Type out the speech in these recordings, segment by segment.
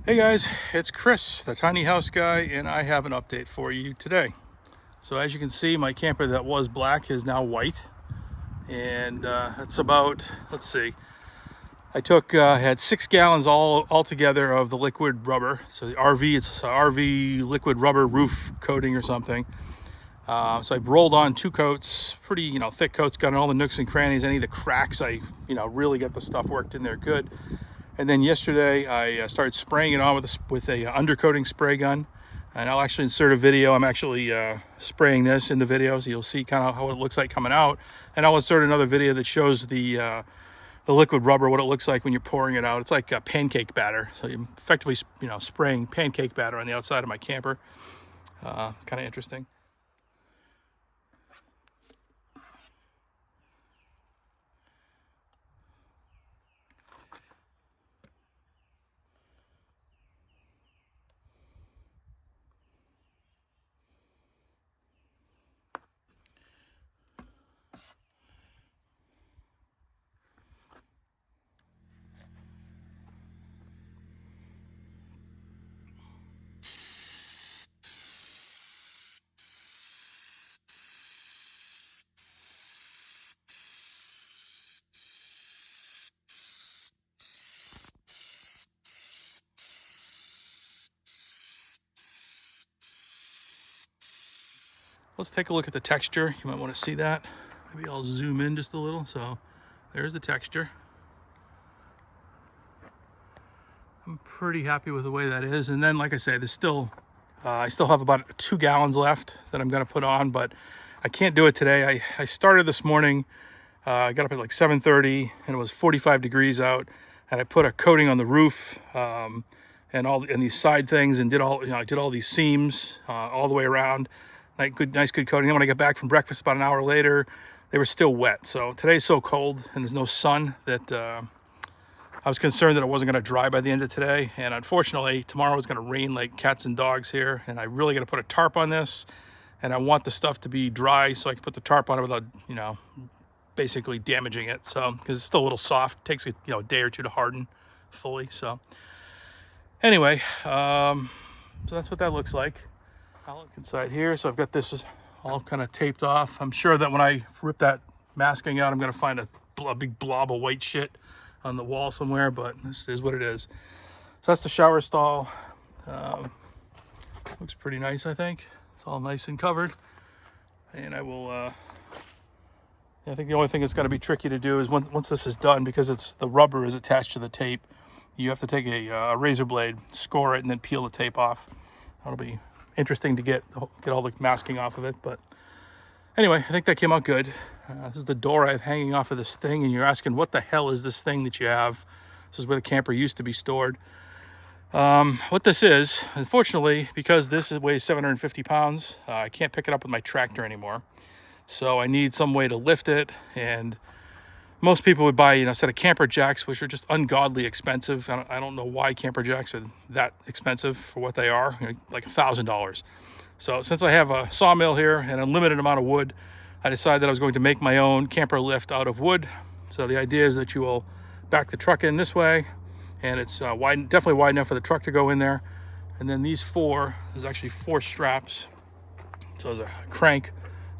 Hey guys, it's Chris, the tiny house guy, and I have an update for you today. So as you can see, my camper that was black is now white, and it's about, let's see, I had 6 gallons all together of the liquid rubber. So the RV, it's a RV liquid rubber roof coating or something. So I rolled on 2 coats, pretty, thick coats, got in all the nooks and crannies, any of the cracks, I, really got the stuff worked in there good. And then yesterday I started spraying it on with a undercoating spray gun. And I'll actually insert a video. I'm actually spraying this in the video, so you'll see kind of how it looks like coming out. And I'll insert another video that shows the liquid rubber, what it looks like when you're pouring it out. It's like a pancake batter. So you're effectively, spraying pancake batter on the outside of my camper. It's kind of interesting. Let's take a look at the texture. You might want to see that. Maybe I'll zoom in just a little. So there's the texture. I'm pretty happy with the way that is. And then, like I say, there's still, I still have about 2 gallons left that I'm going to put on, but I can't do it today. I started this morning. I got up at like 7:30 and it was 45 degrees out. And I put a coating on the roof and these side things, and I did all these seams all the way around. Nice good coating. Then when I got back from breakfast about an hour later, they were still wet. So today's so cold and there's no sun that I was concerned that it wasn't going to dry by the end of today. And unfortunately, tomorrow is going to rain like cats and dogs here. And I really got to put a tarp on this. And I want the stuff to be dry so I can put the tarp on it without, basically damaging it. So, because it's still a little soft. It takes a day or two to harden fully. So anyway, so that's what that looks like. I'll look inside here. So I've got this all kind of taped off. I'm sure that when I rip that masking out, I'm going to find a big blob of white shit on the wall somewhere, but this is what it is. So that's the shower stall. Looks pretty nice, I think. It's all nice and covered. And I will, I think the only thing that's going to be tricky to do is once this is done, because the rubber is attached to the tape, you have to take a razor blade, score it, and then peel the tape off. That'll be interesting to get all the masking off of it. But anyway, I think that came out good. This is the door I have hanging off of this thing, and you're asking, what the hell is this thing that you have? This is where the camper used to be stored. What this is, unfortunately, because this weighs 750 pounds, I can't pick it up with my tractor anymore. So I need some way to lift it, and most people would buy, a set of camper jacks, which are just ungodly expensive. I don't know why camper jacks are that expensive for what they are, like $1,000. So since I have a sawmill here and a limited amount of wood, I decided that I was going to make my own camper lift out of wood. So the idea is that you will back the truck in this way, and it's definitely wide enough for the truck to go in there. And then there's actually 4 straps. So there's a crank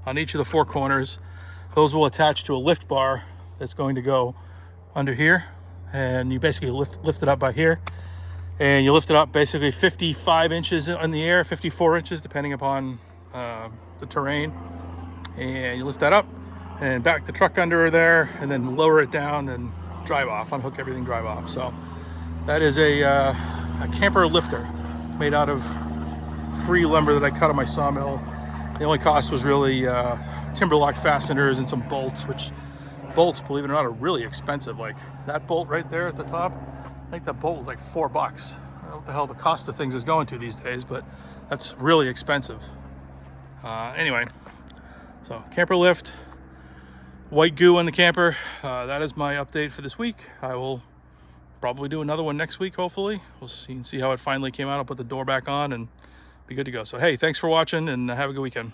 on each of the 4 corners. Those will attach to a lift bar that's going to go under here, and you basically lift it up by here, and you lift it up basically 55 inches in the air, 54 inches depending upon the terrain, and you lift that up and back the truck under there, and then lower it down and drive off, unhook everything, drive off. So that is a camper lifter made out of free lumber that I cut on my sawmill. The only cost was really timber lock fasteners and some bolts, which bolts, believe it or not, are really expensive. Like that bolt right there at the top, I think that bolt was like $4. I don't know what the hell the cost of things is going to these days, but that's really expensive. Anyway, so camper lift, white goo on the camper. That is my update for this week. I will probably do another one next week, hopefully. We'll see how it finally came out. I'll put the door back on and be good to go. So hey, thanks for watching, and have a good weekend.